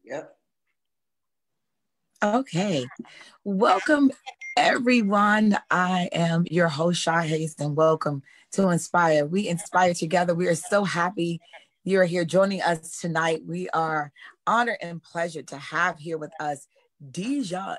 Yep. Okay. Welcome, everyone. I am your host, Sha Hayes, and welcome to Inspire. We inspire together. We are so happy you're here joining us tonight. We are honored and pleasure to have here with us DJ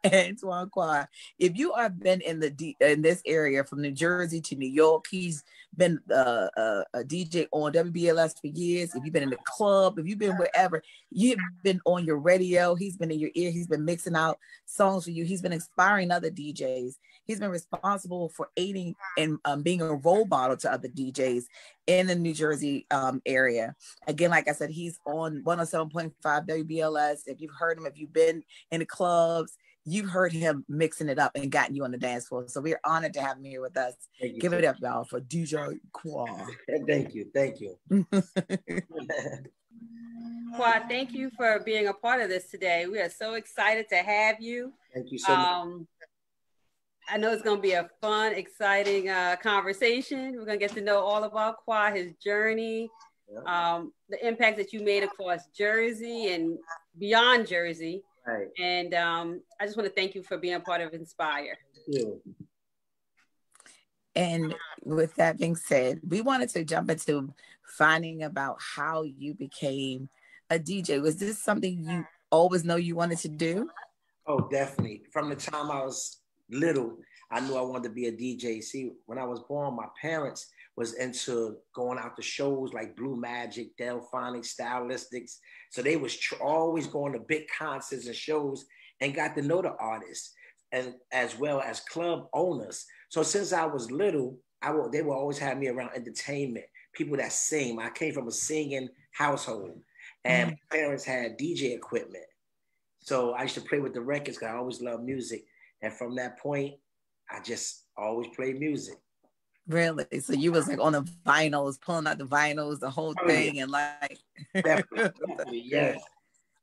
Antoine Qua. If you have been in this area from New Jersey to New York, he's been a DJ on WBLS for years. If you've been in the club, if you've been wherever, you've been on your radio. He's been in your ear. He's been mixing out songs for you. He's been inspiring other DJs. He's been responsible for aiding and being a role model to other DJs in the New Jersey area. Again, like I said, he's on 107.5 WBLS. If you've heard him, if you've been in the clubs, you've heard him mixing it up and gotten you on the dance floor. So we're honored to have him here with us. Give it up, y'all, for DJ Qua. Thank you. Qua, thank you for being a part of this today. We are so excited to have you. Thank you so much. I know it's going to be a fun, exciting conversation. We're going to get to know all about Qua, his journey, the impact that you made across Jersey and beyond Jersey. Right. And I just want to thank you for being a part of Inspire. Thank you. And with that being said, we wanted to jump into finding about how you became a DJ. Was this something you always know you wanted to do? Oh, definitely. From the time I was little, I knew I wanted to be a DJ. See, when I was born, my parents was into going out to shows like Blue Magic, Delphonics, Stylistics. So they was always going to big concerts and shows and got to know the artists, and as well as club owners. So since I was little, they would always have me around entertainment, people that sing. I came from a singing household, and my parents had DJ equipment. So I used to play with the records because I always loved music. And from that point, I just always played music. Really? So you was like on the vinyls, pulling out the vinyls, the whole thing, yeah. And like Definitely, yes,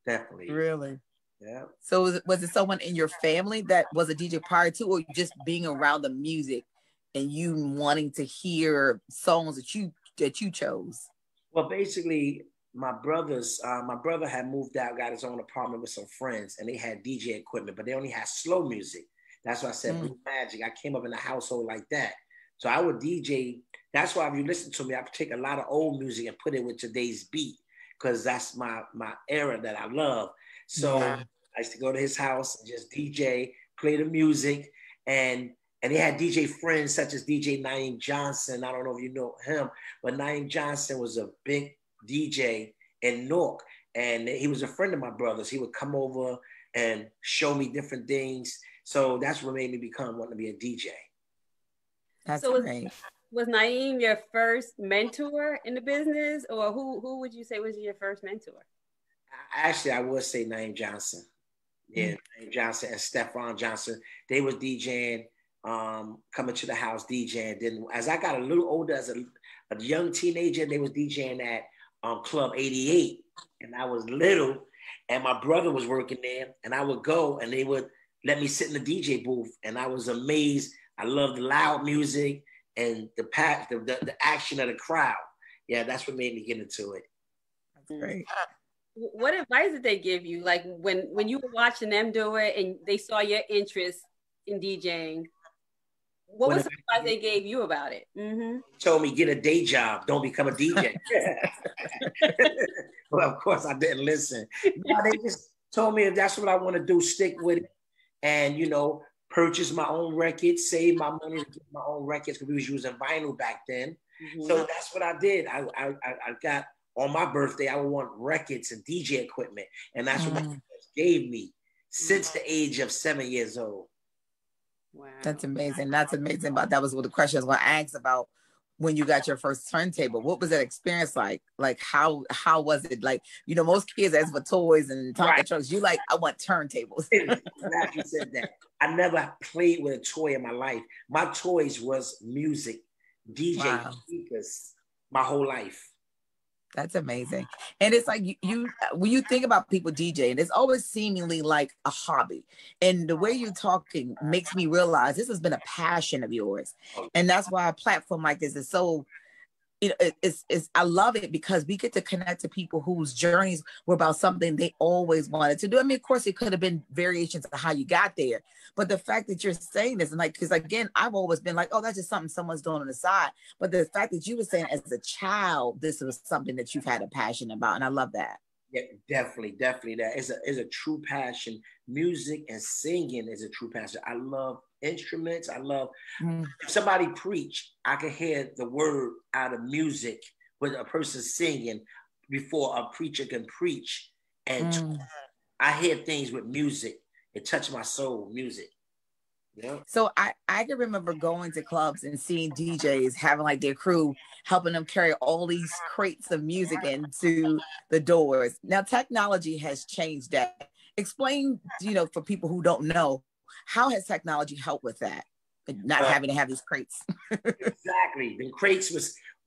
definitely. Really? Yeah. So was it someone in your family that was a DJ prior to, or just being around the music and you wanting to hear songs that you chose? Well, basically, my brother had moved out, got his own apartment with some friends, and they had DJ equipment, but they only had slow music. That's why I said Blue Magic. I came up in a household like that. So I would DJ. That's why if you listen to me, I take a lot of old music and put it with today's beat, because that's my era that I love. So I used to go to his house and just DJ, play the music, and he had DJ friends such as DJ Naeem Johnson. I don't know if you know him, but Naeem Johnson was a big DJ in Newark, and he was a friend of my brother's. He would come over and show me different things. So that's what made me want to be a DJ. That's great. Was Naeem your first mentor in the business, or who would you say was your first mentor? Actually, I would say Naeem Johnson. Yeah, Naeem Johnson and Stephon Johnson. They was DJing, coming to the house DJing. Then as I got a little older, as a young teenager, they was DJing at Club 88. And I was little, and my brother was working there, and I would go, and they would let me sit in the DJ booth, and I was amazed. I loved the loud music and the action of the crowd. Yeah, that's what made me get into it. That's great. What advice did they give you? Like when you were watching them do it and they saw your interest in DJing, what was the advice they gave you about it? Mm-hmm. Told me, get a day job, don't become a DJ. Well, of course, I didn't listen. No, they just told me if that's what I want to do, stick with it. And, purchase my own records, save my money to get my own records, because we was using vinyl back then. Mm-hmm. So that's what I did. I got, on my birthday, I would want records and DJ equipment. And that's what my parents gave me since the age of 7 years old. Wow. That's amazing. That's amazing. But that was what the question I was going to ask about when you got your first turntable. What was that experience like? Like, how was it? Like, most kids ask for toys and Tonka trucks. You like, I want turntables. Exactly, said that. I never played with a toy in my life. My toys was music, DJ speakers, my whole life. That's amazing. And it's like you when you think about people DJing, it's always seemingly like a hobby. And the way you're talking makes me realize this has been a passion of yours. And that's why a platform like this is so it's I love it because we get to connect to people whose journeys were about something they always wanted to do. I mean, of course, it could have been variations of how you got there, but the fact that you're saying this, and like, because again, I've always been like, oh, that's just something someone's doing on the side. But the fact that you were saying as a child, this was something that you've had a passion about, and I love that. Yeah, definitely. That is a true passion. Music and singing is a true passion. I love instruments. I love if somebody preach, I can hear the word out of music with a person singing before a preacher can preach. And I hear things with music. It touched my soul, music. Yeah. So I can remember going to clubs and seeing DJs having like their crew helping them carry all these crates of music into the doors. Now technology has changed that. Explain, for people who don't know, how has technology helped with that? Not having to have these crates. Exactly. The crates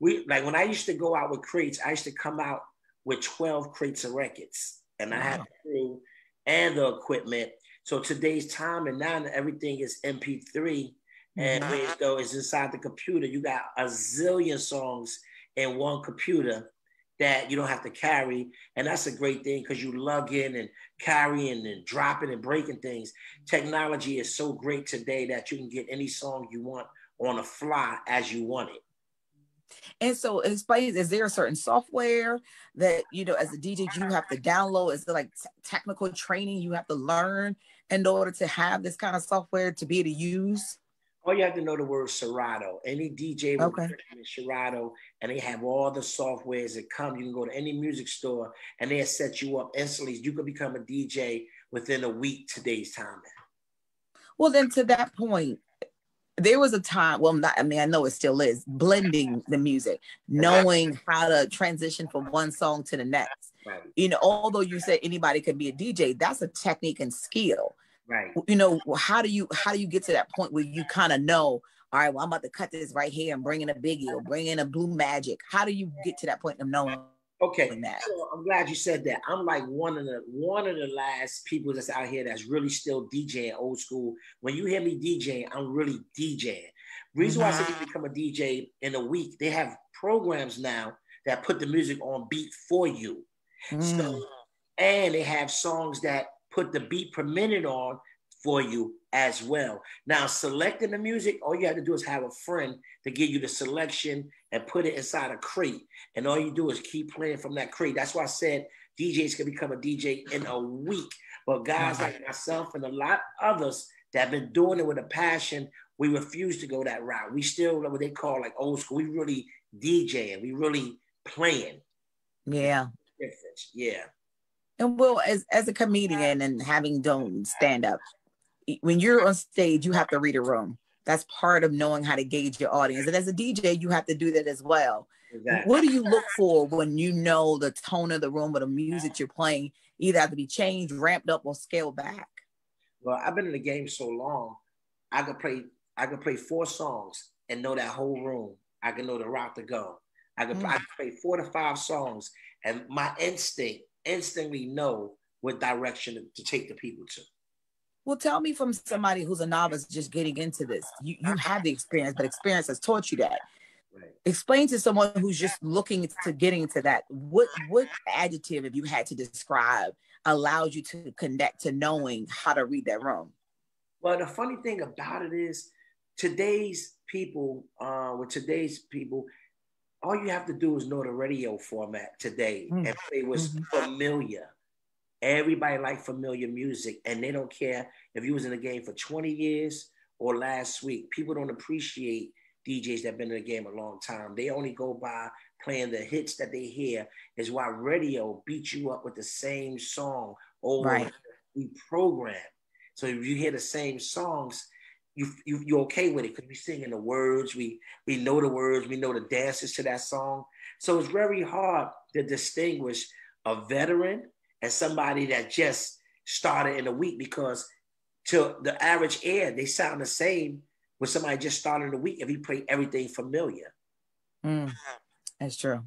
like when I used to go out with crates, I used to come out with 12 crates of records. And I had the crew and the equipment. So today's time and now everything is MP3 and though it's inside the computer, you got a zillion songs in one computer that you don't have to carry. And that's a great thing because you lug in and carrying and dropping and breaking things. Technology is so great today that you can get any song you want on the fly as you want it. And so explain, is there a certain software that, as a DJ, you have to download? Is there like technical training you have to learn in order to have this kind of software to be able to use? All you have to know the word Serato. Any DJ will in Serato, and they have all the softwares that come. You can go to any music store, and they'll set you up instantly. You can become a DJ within a week today's time. Well, then to that point, there was a time, I know it still is, blending the music, knowing how to transition from one song to the next. Right. Although you said anybody could be a DJ, that's a technique and skill. Right. How do you get to that point where you kind of know, all right, well, I'm about to cut this right here and bring in a Biggie or bring in a Blue Magic. How do you get to that point of knowing? Okay, so I'm glad you said that. I'm like one of the last people that's out here that's really still DJing old school. When you hear me DJing, I'm really DJing. Reason why I said you become a DJ in a week, they have programs now that put the music on beat for you. So, and they have songs that put the beat per minute on for you as well. Now, selecting the music, all you have to do is have a friend to give you the selection and put it inside a crate. And all you do is keep playing from that crate. That's why I said DJs can become a DJ in a week. But guys like myself and a lot of others that have been doing it with a passion, we refuse to go that route. We still what they call like old school. We really DJing. We really playing. Yeah. Difference. Yeah. And well, as a comedian and having done stand up, when you're on stage, you have to read a room. That's part of knowing how to gauge your audience. And as a DJ, you have to do that as well. Exactly. What do you look for when you know the tone of the room or the music you're playing either have to be changed, ramped up, or scaled back? Well, I've been in the game so long, I could play 4 songs and know that whole room. I can know the route to go. I could play 4 to 5 songs, and my instantly know what direction to take the people to. Well, tell me from somebody who's a novice just getting into this. You have the experience, but experience has taught you that. Right. Explain to someone who's just looking to getting into that. What adjective, if you had to describe, allows you to connect to knowing how to read that room? Well, the funny thing about it is today's people, all you have to do is know the radio format today and play what's familiar. Everybody like familiar music, and they don't care if you was in the game for 20 years or last week. People don't appreciate DJs that have been in the game a long time. They only go by playing the hits that they hear. Is why radio beats you up with the same song over. Right. We program. So if you hear the same songs, you're okay with it because we singing the words. We know the words. We know the dances to that song. So it's very hard to distinguish a veteran and somebody that just started in a week, because to the average ear, they sound the same with somebody just started in a week if you play everything familiar. That's true.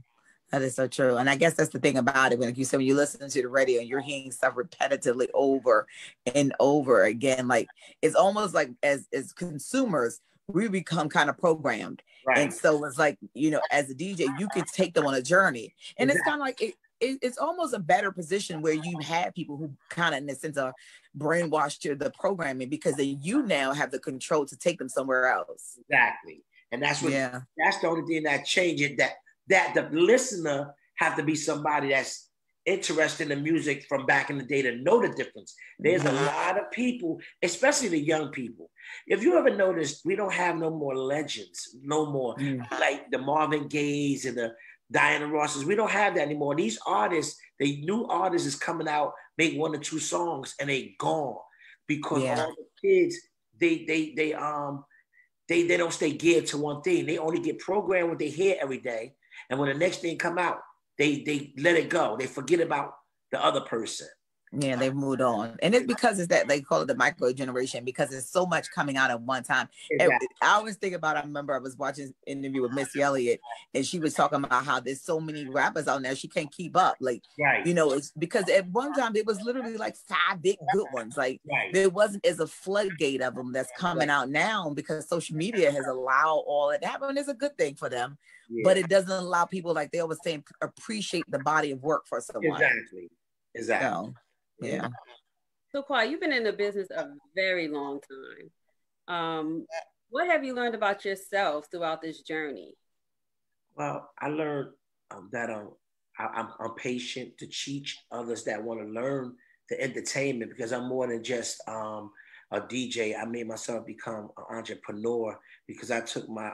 That is so true. And I guess that's the thing about it. When, like you said, when you listen to the radio and you're hearing stuff repetitively over and over again, like it's almost like as consumers, we become kind of programmed. Right. And so it's like, you know, as a DJ, you can take them on a journey. And it's kind of like, it's almost a better position where you have people who kind of, in a sense, are brainwashed to the programming, because then you now have the control to take them somewhere else. Exactly. And that's what, that's the only thing that changes, that the listener have to be somebody that's interested in music from back in the day to know the difference. There's a lot of people, especially the young people. If you ever noticed, we don't have no more legends, no more like the Marvin Gayes and the Diana Rosses. We don't have that anymore. These artists, the new artists is coming out, make 1 or 2 songs, and they gone because all the kids, they don't stay geared to one thing. They only get programmed what they hear every day, and when the next thing come out, they let it go. They forget about the other person. Yeah, they've moved on. And it's because it's that they call it the micro generation, because there's so much coming out at one time. Exactly. I always think about, I remember I was watching an interview with Missy Elliott, and she was talking about how there's so many rappers out there, she can't keep up. Like, you know, it's because at one time there was literally like 5 big good ones. Like there wasn't as a floodgate of them that's coming out now, because social media has allowed all of that. And it's a good thing for them, but it doesn't allow people, like they always say, appreciate the body of work for someone. Exactly. So, yeah. So, Qua, you've been in the business a very long time. What have you learned about yourself throughout this journey? Well, I learned that I'm patient to teach others that want to learn the entertainment, because I'm more than just a DJ. I made myself become an entrepreneur because I took my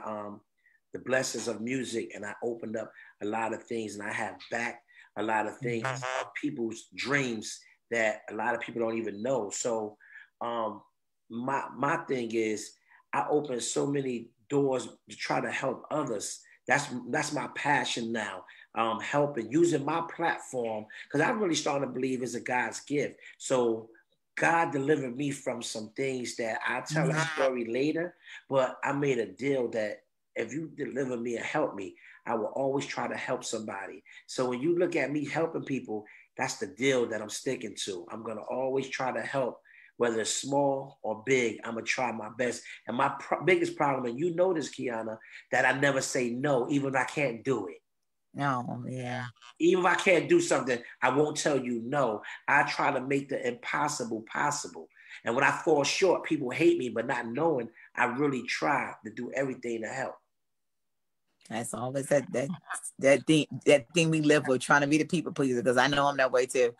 the blessings of music and I opened up a lot of things, and I have back a lot of things, people's dreams that a lot of people don't even know. So my thing is, I open so many doors to try to help others. That's my passion now, helping, using my platform, because I'm really starting to believe it's a God's gift. So God delivered me from some things that I'll tell a story later, but I made a deal that if you deliver me and help me, I will always try to help somebody. So when you look at me helping people, that's the deal that I'm sticking to. I'm going to always try to help, whether it's small or big. I'm going to try my best. And my biggest problem, and you know this, Keyana, that I never say no, even if I can't do it. No, yeah. Even if I can't do something, I won't tell you no. I try to make the impossible possible. And when I fall short, people hate me, but not knowing I really try to do everything to help. That's always that thing we live with, trying to be the people pleaser, because I know I'm that way too.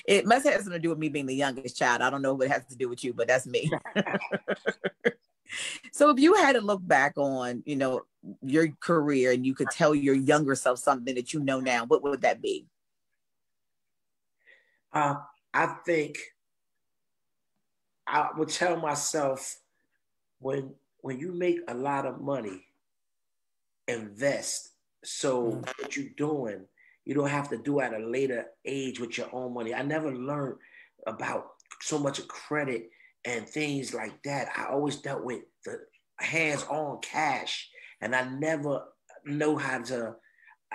It must have something to do with me being the youngest child. I don't know what it has to do with you, but that's me. So if you had to look back on, you know, your career and you could tell your younger self something that you know now, what would that be? I think I would tell myself, when you make a lot of money, invest. So what you're doing, you don't have to do at a later age with your own money. I never learned about so much of credit and things like that. I always dealt with the hands-on cash, and I never know how to,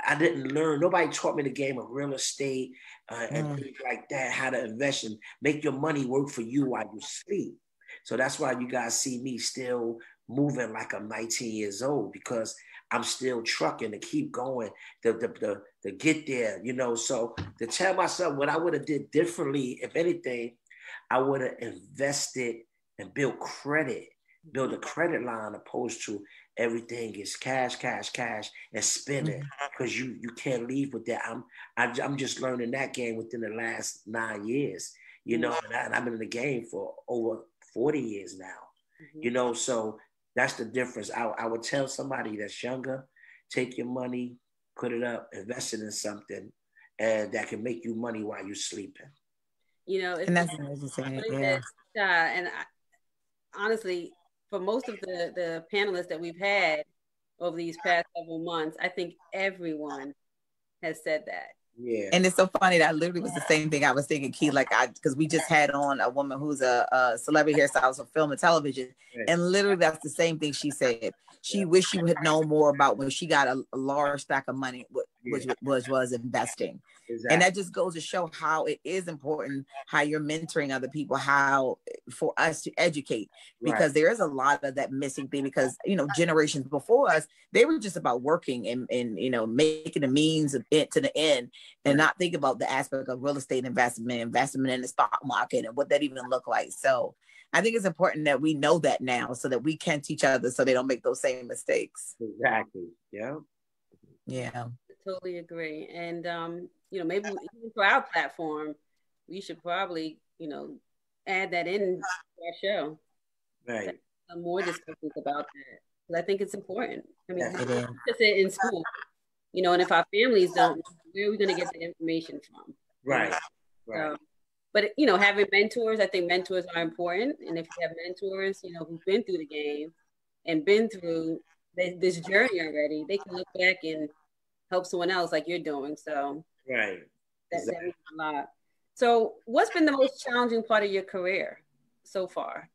I didn't learn, nobody taught me the game of real estate and things like that, how to invest and make your money work for you while you sleep. So that's why you guys see me still moving like I'm 19 years old, because I'm still trucking to keep going, to get there, you know. So to tell myself what I would have did differently, if anything, I would have invested and built a credit line, opposed to everything is cash, and spend it, because you can't leave with that. I'm just learning that game within the last 9 years, you know, and I've been in the game for over 40 years now, you know, so that's the difference. I would tell somebody that's younger, take your money, put it up, invest it in something, and that can make you money while you're sleeping. You know, it's, and that's amazing. Yeah. And honestly, for most of the panelists that we've had over these past several months, I think everyone has said that. Yeah. And it's so funny that literally was the same thing I was thinking, Key, because we just had on a woman who's a celebrity hairstylist for film and television. Right. And literally that's the same thing she said. She wished she had known more about when she got a large stack of money, was investing. Exactly. And that just goes to show how it is important, how you're mentoring other people, how for us to educate, because there is a lot of that missing thing, because, you know, generations before us, they were just about working and you know, making the means of it to the end, and not think about the aspect of real estate investment in the stock market and what that even look like. So I think it's important that we know that now so that we can teach others so they don't make those same mistakes. Exactly. Yeah. Yeah. Totally agree. And you know, maybe even for our platform, we should probably, you know, add that in our show. Right. Some more discussions about that. Because I think it's important. I mean, it is. Just in school, you know, and if our families don't, where are we going to get the information from? Right. Right. So, but, you know, having mentors, I think mentors are important. And if you have mentors, you know, who've been through the game and been through this journey already, they can look back and help someone else like you're doing. So right. That means a lot. So what's been the most challenging part of your career so far?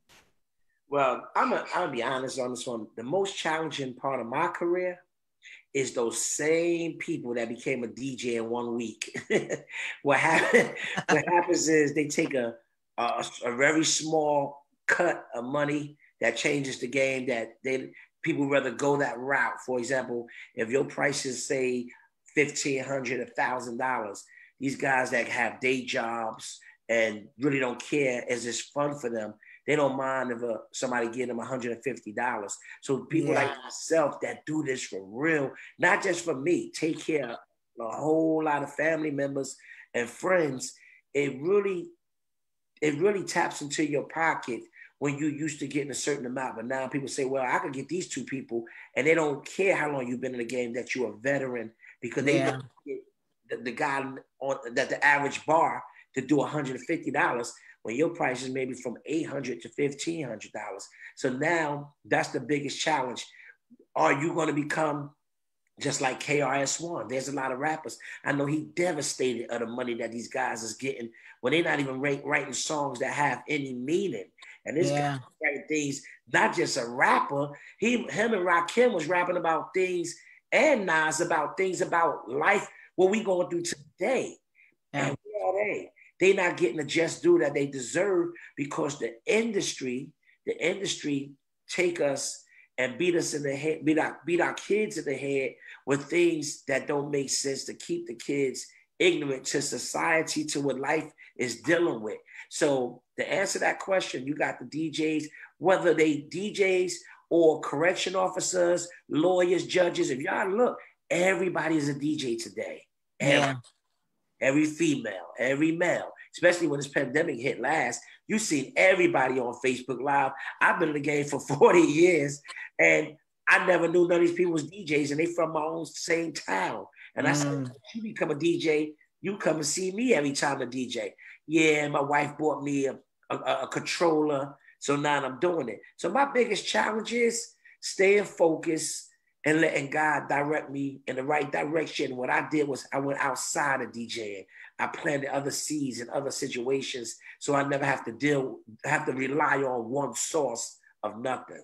Well, I'll be honest on this one. The most challenging part of my career is those same people that became a DJ in 1 week. What happens is they take a very small cut of money that changes the game, that people rather go that route. For example, if your prices say $1,500, $1,000, these guys that have day jobs and really don't care, as it's fun for them, they don't mind if somebody give them $150. So people like myself that do this for real, not just for me, take care of a whole lot of family members and friends. It really taps into your pocket when you used to getting a certain amount. But now people say, well, I could get these two people, and they don't care how long you've been in the game, that you're a veteran, because they don't get the guy that the average bar to do $150 when your price is maybe from $800 to $1,500. So now that's the biggest challenge. Are you going to become just like KRS-One? There's a lot of rappers. I know he devastated of the money that these guys is getting when they're not even writing songs that have any meaning. And this guy writing things, not just a rapper. Him and Rakim was rapping about things, and Nas about things about life, what we going through today. And where are they? They're not getting the just due that they deserve, because the industry take us and beat us in the head, beat our kids in the head with things that don't make sense, to keep the kids ignorant to society, to what life is dealing with. So to answer that question, you got the DJs, whether they DJs or correction officers, lawyers, judges. If y'all look, everybody is a DJ today. Every female, every male, especially when this pandemic hit last, you seen everybody on Facebook Live. I've been in the game for 40 years, and I never knew none of these people was DJs, and they from my own same town. And I said, if you become a DJ, you come and see me every time a DJ. Yeah, my wife bought me a controller, so now I'm doing it. So my biggest challenge is staying focused and letting God direct me in the right direction. What I did was I went outside of DJing. I planted other seeds in other situations, so I never have to rely on one source of nothing.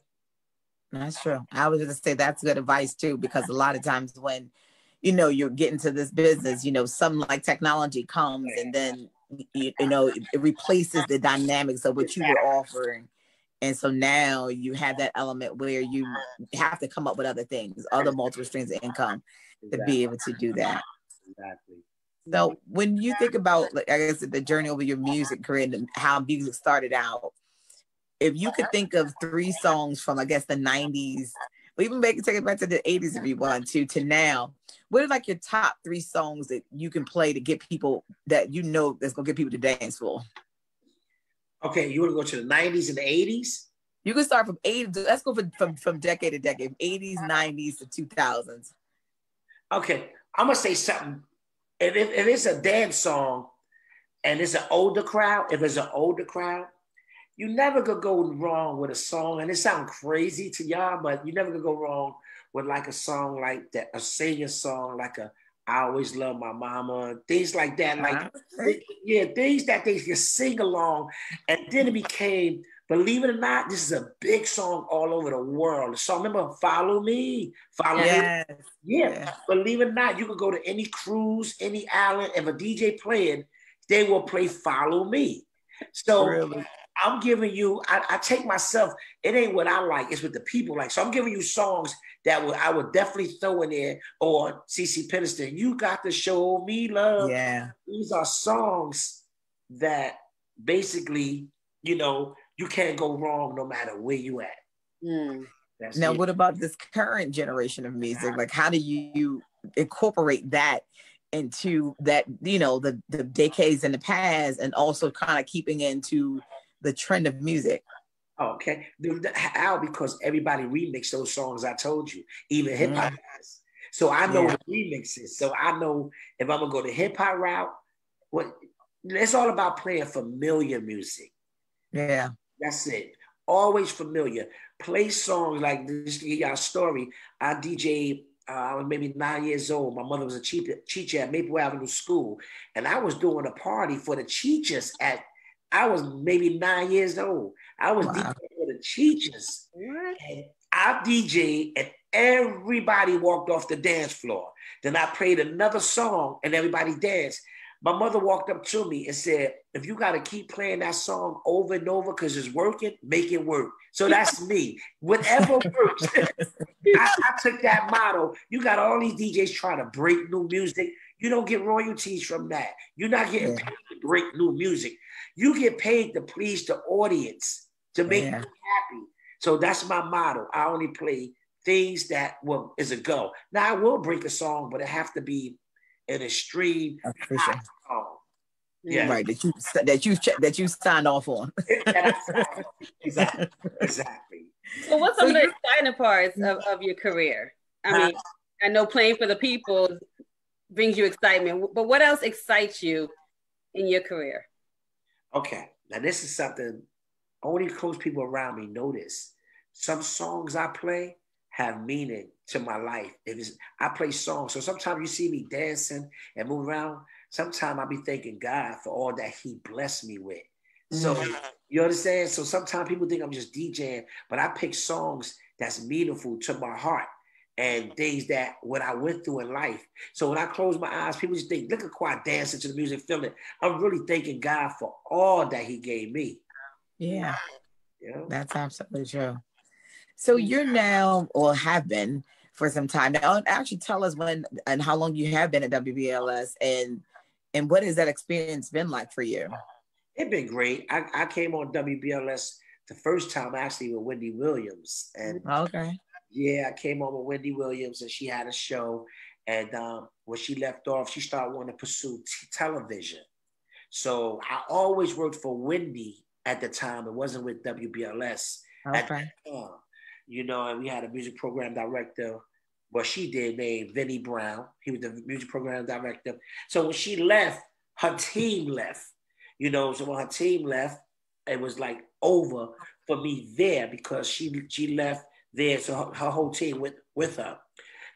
That's true. I was going to say that's good advice too, because a lot of times when, you know, you're getting to this business, you know, something like technology comes and then, you know, it replaces the dynamics of what you were offering. And so now you have that element where you have to come up with other things, other multiple streams of income to be able to do that. Exactly. So when you think about, like, I guess, the journey over your music career and how music started out, if you could think of 3 songs from, I guess, the 90s, or even take it back to the 80s if you want to now, what are like your top 3 songs that you can play to get people that you know that's going to get people to dance for? Okay, you want to go to the 90s and the 80s? You can start from 80s. Let's go from decade to decade, 80s, 90s to 2000s. Okay, I'm going to say something. If it's a dance song and it's an older crowd, you never could go wrong with a song. And it sounds crazy to y'all, but you never could go wrong with like a song like that, a singing song like I Always Love My Mama, things like that. Like, things that they can sing along. And then it became Believe it or not, this is a big song all over the world. So remember, Follow Me. Follow Me. Yes. Yeah. Believe it or not, you can go to any cruise, any island, if a DJ playing, they will play Follow Me. So Really? I'm giving you, I take myself, it ain't what I like, it's what the people like. So I'm giving you songs that I would definitely throw in there, or CeCe Peniston, You Got to Show Me Love. Yeah. These are songs that basically, you know, you can't go wrong no matter where you at. Now, what about this current generation of music? Like, how do you incorporate that into that, you know, the decades in the past, and also kind of keeping into the trend of music? Okay. How? Because everybody remixed those songs I told you, even hip hop guys. So I know the remixes. So I know if I'm gonna go the hip hop route, it's all about playing familiar music. Yeah. That's it. Always familiar. Play songs like this. To give y'all a story, I DJ'd, I was maybe 9 years old. My mother was a teacher at Maple Avenue School, and I was doing a party for the teachers I was maybe 9 years old. I was DJing for the teachers. And I DJ'd, and everybody walked off the dance floor. Then I played another song, and everybody danced. My mother walked up to me and said, if you got to keep playing that song over and over because it's working, make it work. So that's me. Whatever works. I took that motto. You got all these DJs trying to break new music. You don't get royalties from that. You're not getting paid to break new music. You get paid to please the audience, to make you happy. So that's my motto. I only play things that is a go. Now, I will break a song, but it have to be an extreme song. Yeah, right. That you signed off on. Exactly. So, what's some of the exciting parts of your career? I mean, I know playing for the people brings you excitement, but what else excites you in your career? Okay, now this is something only close people around me know this. Some songs I play have meaning to my life. I play songs, so sometimes you see me dancing and move around. Sometimes I be thanking God for all that He blessed me with. So you understand? So sometimes people think I'm just DJing, but I pick songs that's meaningful to my heart and things that what I went through in life. So when I close my eyes, people just think, look at Qua dancing to the music, feeling. I'm really thanking God for all that He gave me. Yeah, you know? That's absolutely true. So you're now, or have been for some time now. Actually, tell us when and how long you have been at WBLS, and what has that experience been like for you? It's been great. I came on WBLS the first time actually with Wendy Williams, and I came on with Wendy Williams, and she had a show, and when she left off, she started wanting to pursue television. So I always worked for Wendy at the time. It wasn't with WBLS at the time. You know, and we had a music program director, what she did, named Vinnie Brown. He was the music program director. So when she left, her team left. You know, so when her team left, it was like over for me there because she left there, so her whole team went with her.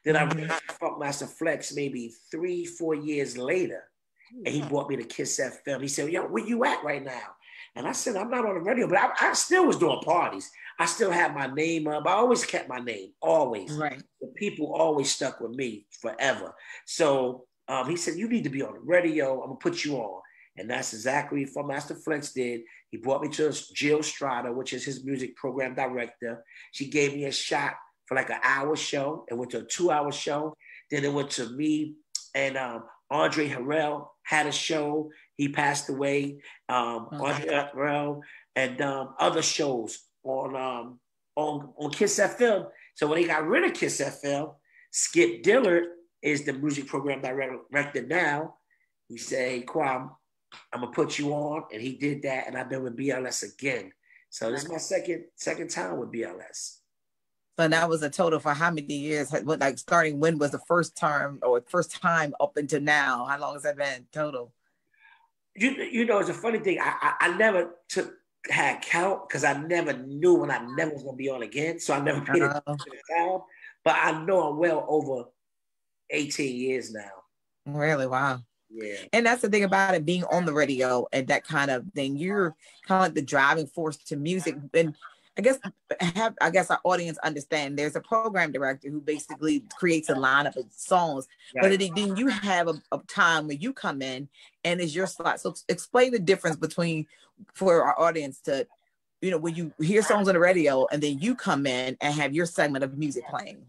Then I realized Funkmaster Flex maybe 3-4 years later, and he brought me to Kiss FM. He said, yo, where you at right now? And I said, I'm not on the radio, but I still was doing parties. I still had my name up. I always kept my name, always. Right. The people always stuck with me forever. So he said, you need to be on the radio. I'm going to put you on. And that's exactly what Master Flex did. He brought me to Jill Strada, which is his music program director. She gave me a shot for like an hour show. It went to a 2-hour show. Then it went to me and Andre Harrell had a show. He passed away. Andre Harrell and other shows on Kiss FM. So when they got rid of Kiss FM, Skip Dillard is the music program director now. He said, hey, Qua, I'm gonna put you on, and he did that, and I've been with BLS again. So this is my second time with BLS. So that was a total for how many years? Like starting when was the first time up until now? How long has that been total? You know, it's a funny thing. I never had count because I never knew when I never was gonna be on again. So I never paid attention to the time. But I know I'm well over 18 years now. Really? Wow. Yeah. And that's the thing about it, being on the radio and that kind of thing. You're kind of like the driving force to music. And I guess our audience understand there's a program director who basically creates a lineup of songs, Right. but then you have a time where you come in and it's your slot. So explain the difference between, for our audience to, you know, when you hear songs on the radio and then you come in and have your segment of music playing.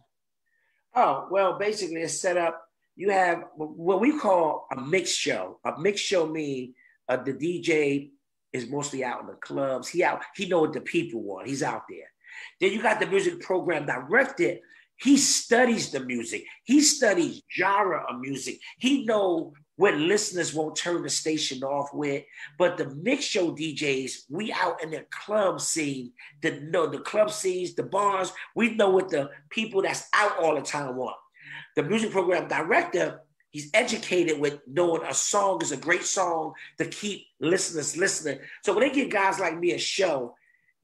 Oh, well, basically it's set up. You have what we call a mix show. A mix show means the DJ is mostly out in the clubs. He know what the people want. He's out there. Then you got the music program director. He studies the music. He studies genre of music. He know what listeners won't turn the station off with. But the mix show DJs, we out in the club scene, the club scenes, the bars. We know what the people that's out all the time want. The music program director, he's educated with knowing a song is a great song to keep listeners listening. So when they get guys like me a show,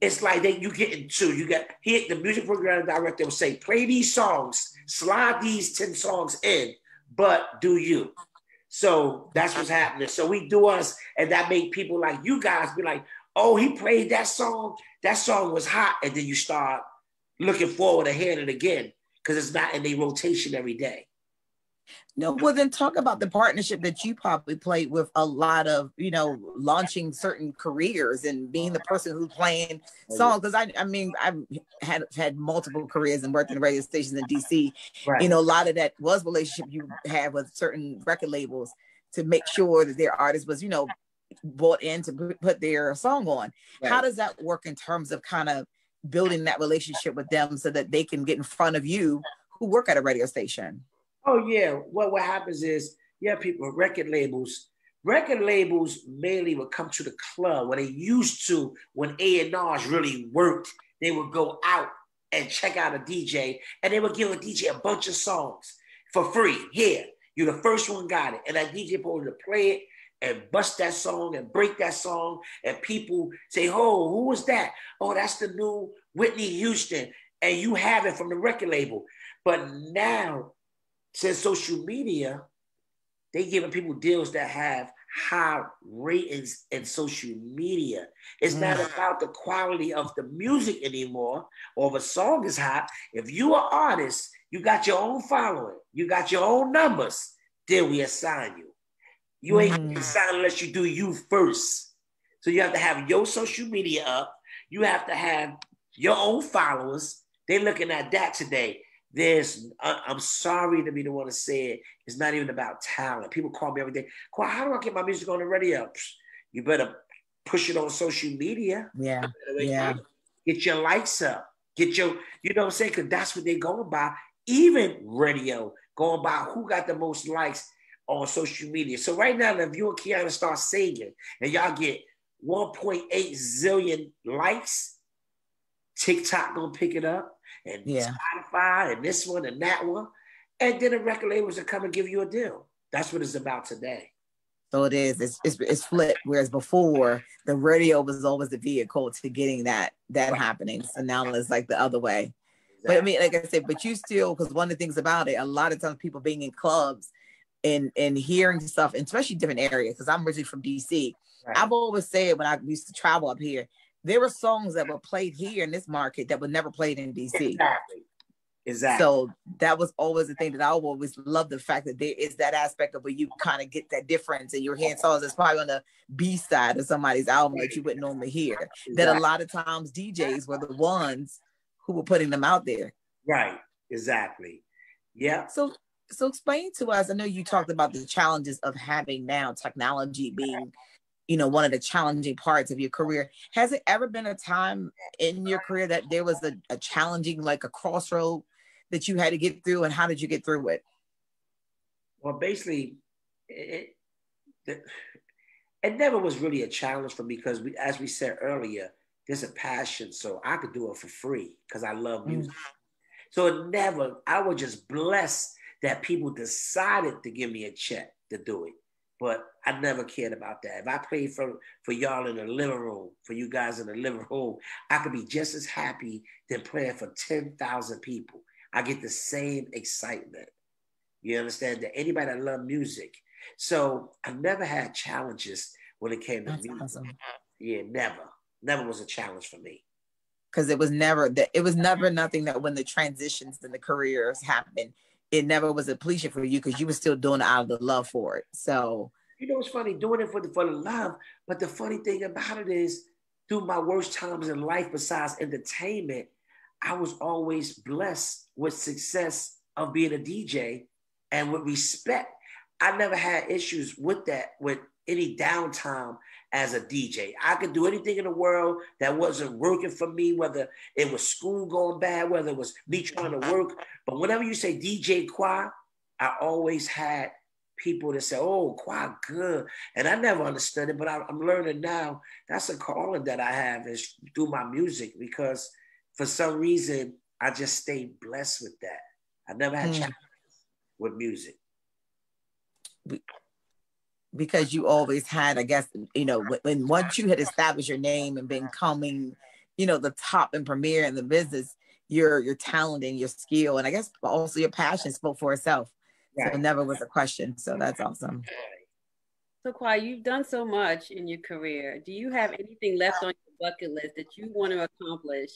it's like you get into, the music program director will say, play these songs, slide these 10 songs in, but do you. So that's what's happening. So we do us, and that made people like you guys be like, oh, he played that song was hot. And then you start looking forward to hearing it again, because it's not in a rotation every day. No, well, then talk about the partnership that you probably played with a lot of, you know, launching certain careers and being the person who's playing songs. Because I mean, I've had multiple careers and worked in radio stations in DC. Right. You know, a lot of that was relationship you had with certain record labels to make sure that their artist was, you know, bought in to put their song on. Right. How does that work in terms of kind of building that relationship with them so that they can get in front of you who work at a radio station? Oh, yeah. What happens is, people, record labels mainly would come to the club where they used to, when A&Rs really worked, they would go out and check out a DJ, and they would give a DJ a bunch of songs for free. Here, you're the first one got it. And that DJ supposed to play it and bust that song and break that song. And people say, oh, who was that? Oh, that's the new Whitney Houston. And you have it from the record label. But now, since social media, they giving people deals that have high ratings in social media. It's not about the quality of the music anymore, or if a song is hot. If you are an artist, you got your own following, you got your own numbers, then we assign you. You ain't assigned unless you do you first. So you have to have your social media up. You have to have your own followers. They're looking at that today. I'm sorry to be the one to say it. It's not even about talent. People call me every day. Qua, how do I get my music on the radio? You better push it on social media. Yeah. Get your likes up. Get your, you know what I'm saying? Because that's what they're going by. Even radio, going by who got the most likes on social media. So right now, if you and Keyana start singing and y'all get 1.8 zillion likes, TikTok gonna pick it up. And Spotify and this one and that one. And then the record labels will come and give you a deal. That's what it's about today. So it is. It's flipped. Whereas before, the radio was always the vehicle to getting that happening. So now it's like the other way. Exactly. But I mean, like I said, but you still, because one of the things about it, a lot of times people being in clubs and hearing stuff, and especially different areas, because I'm originally from DC. Right. I've always said when I used to travel up here, there were songs that were played here in this market that were never played in DC. Exactly. So that was always the thing that I always loved, the fact that there is that aspect of where you kind of get that difference, and you're hearing songs that's probably on the B side of somebody's album that you wouldn't normally hear. Exactly. That a lot of times DJs were the ones who were putting them out there. Right. Exactly. Yeah. So explain to us, I know you talked about the challenges of having now technology being, you know, one of the challenging parts of your career. Has it ever been a time in your career that there was a challenging, like a crossroad that you had to get through, and how did you get through it? Well, basically, it never was really a challenge for me, because as we said earlier, there's a passion. So I could do it for free because I love music. So I was just blessed that people decided to give me a check to do it. But I never cared about that. If I played for y'all in the living room, for you guys in the living room, I could be just as happy than playing for 10,000 people. I get the same excitement. You understand that? Anybody that love music. So I never had challenges when it came to That's music. awesome. Yeah, never was a challenge for me. Because it was never nothing that when the transitions and the careers happened, it never was a depletion for you because you were still doing it out of the love for it. So You know, it's funny doing it for the love, but the funny thing about it is, through my worst times in life, besides entertainment, I was always blessed with success of being a DJ and with respect. I never had issues with that, with any downtime as a DJ. I could do anything in the world that wasn't working for me, whether it was school going bad, whether it was me trying to work. But whenever you say DJ Qua, I always had people that say, "Oh, Qua good," and I never understood it, but I'm learning now. That's a calling that I have, is through my music, because for some reason I just stayed blessed with that. I never had challenges with music. Because you always had, I guess, when once you had established your name and been coming, the top and premier in the business, your talent and your skill, and I guess also your passion spoke for itself. Right. So it never was a question. So that's awesome. So Qua, you've done so much in your career. Do you have anything left on your bucket list that you want to accomplish?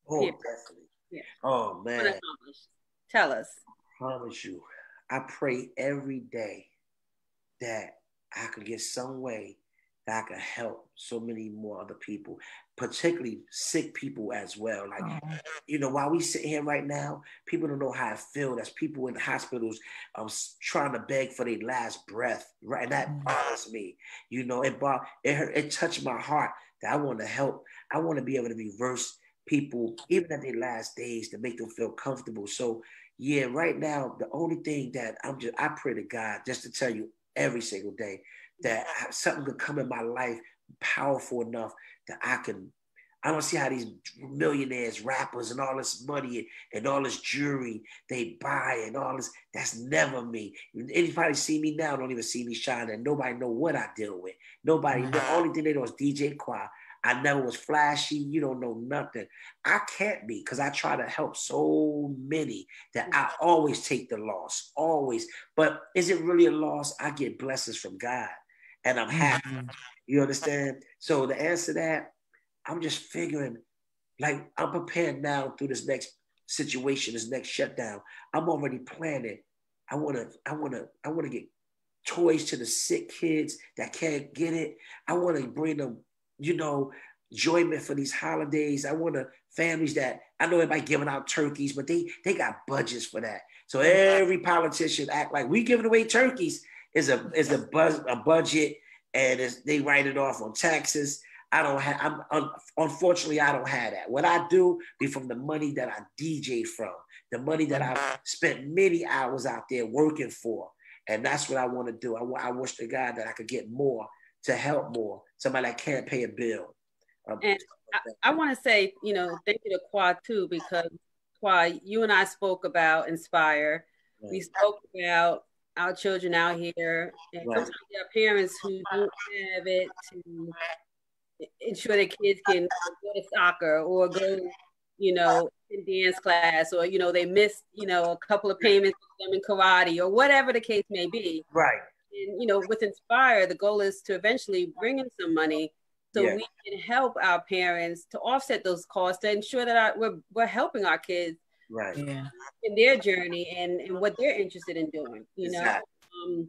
Oh, definitely. Yeah. Oh, man. Tell us. I promise you, I pray every day that I could get some way that I could help so many more other people, particularly sick people as well. Like, while we sit here right now, people don't know how I feel. There's people in hospitals trying to beg for their last breath, right? And that bothers me. It touched my heart that I want to help. I want to be able to reverse people, even at their last days, to make them feel comfortable. So, yeah, right now, the only thing that I pray to God, just to tell you every single day, that something could come in my life powerful enough that I don't see how these millionaires, rappers, and all this money and all this jewelry they buy and all this, that's never me. Anybody see me now don't even see me shining. Nobody know what I deal with. Nobody, the only thing they know is DJ Qua. I never was flashy. You don't know nothing. I can't be, because I try to help so many that I always take the loss, always. But is it really a loss? I get blessings from God and I'm happy. You understand? So to answer that, I'm just figuring, like, I'm prepared now through this next situation, this next shutdown. I'm already planning. I wanna get toys to the sick kids that can't get it. I want to bring them, enjoyment for these holidays. I want families that, I know everybody giving out turkeys, but they got budgets for that. So every politician act like we giving away turkeys is a budget, and they write it off on taxes. Unfortunately, I don't have that. What I do be from the money that I DJ from, the money that I've spent many hours out there working for. And that's what I want to do. I wish to God that I could get more to help more, somebody that can't pay a bill. And I want to say, thank you to Qua too, because Qua, you and I spoke about Inspire. Right. We spoke about our children out here, and sometimes there are parents who don't have it to ensure their kids can go to soccer or go, in dance class, or, they missed, a couple of payments for them in karate, or whatever the case may be. Right. And, with Inspire, the goal is to eventually bring in some money so we can help our parents to offset those costs, to ensure that we're helping our kids in their journey and what they're interested in doing, exactly.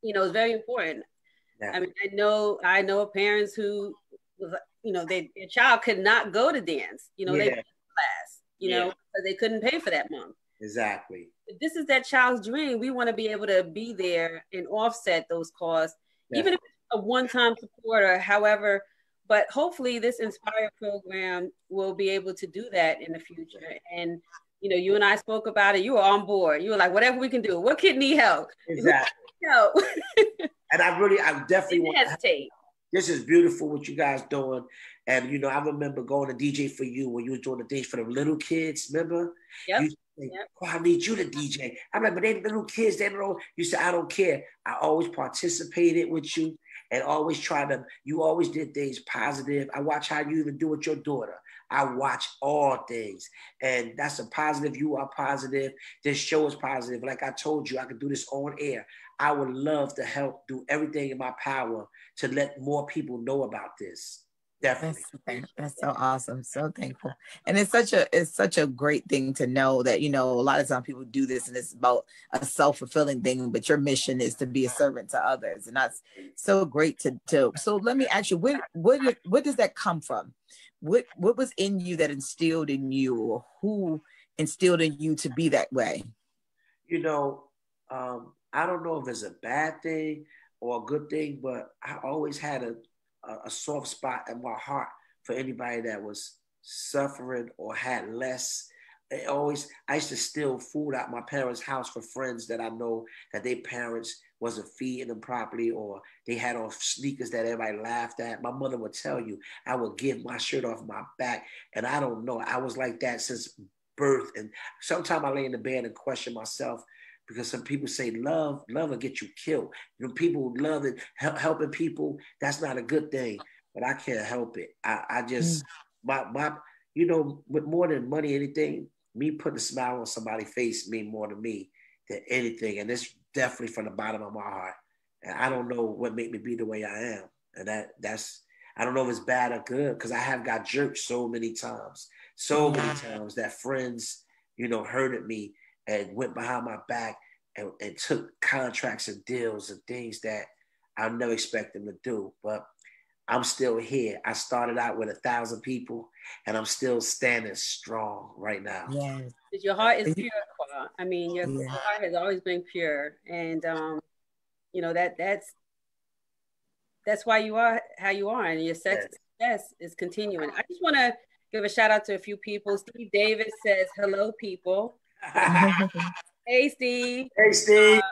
It's very important. Yeah. I mean, I know parents who, their child could not go to dance, they missed class, because they couldn't pay for that month. Exactly. If this is that child's dream, we want to be able to be there and offset those costs, even if it's a one-time support or however. But hopefully this Inspire program will be able to do that in the future. And, you and I spoke about it. You were on board. You were like, whatever we can do. What kid need help? Exactly. Help. And I definitely want to hesitate. This is beautiful what you guys doing. And, I remember going to DJ for you when you were doing the things for the little kids, remember? Yep. Oh, I need you to DJ. I'm like, but they little kids, they don't know. You said, I don't care. I always participated with you and always you always did things positive. I watch how you even do with your daughter. I watch all things. And that's a positive. You are positive. This show is positive. Like I told you, I could do this on air. I would love to help do everything in my power to let more people know about this. Definitely. That's so awesome. So thankful. And it's such a great thing to know that, you know, a lot of times people do this and it's about a self-fulfilling thing, but your mission is to be a servant to others. And that's so great to so let me ask you, what does that come from? What was in you that instilled in you, or who instilled in you to be that way? You know, I don't know if it's a bad thing or a good thing, but I always had a soft spot in my heart for anybody that was suffering or had less. I used to steal food out my parents' house for friends that I know that their parents wasn't feeding them properly, or they had on sneakers that everybody laughed at. My mother would tell you, I would give my shirt off my back. And I don't know, I was like that since birth. And sometimes I lay in the bed and question myself, because some people say love will get you killed. You know, people love it, helping people. That's not a good thing, but I can't help it. I just, you know, with more than money, anything, me putting a smile on somebody's face mean more to me than anything. And it's definitely from the bottom of my heart. And I don't know what made me be the way I am. And that's, I don't know if it's bad or good, because I have got jerked so many times that friends, you know, hurted me and went behind my back and took contracts and deals and things that I never expect them to do. But I'm still here. I started out with 1,000 people, and I'm still standing strong right now. Yes. Your heart is pure, Qua. I mean, your heart has always been pure, and you know that's why you are how you are, and your success is continuing. I just want to give a shout out to a few people. Steve Davis says, "Hello, people." Hey, Steve. Hey, Steve.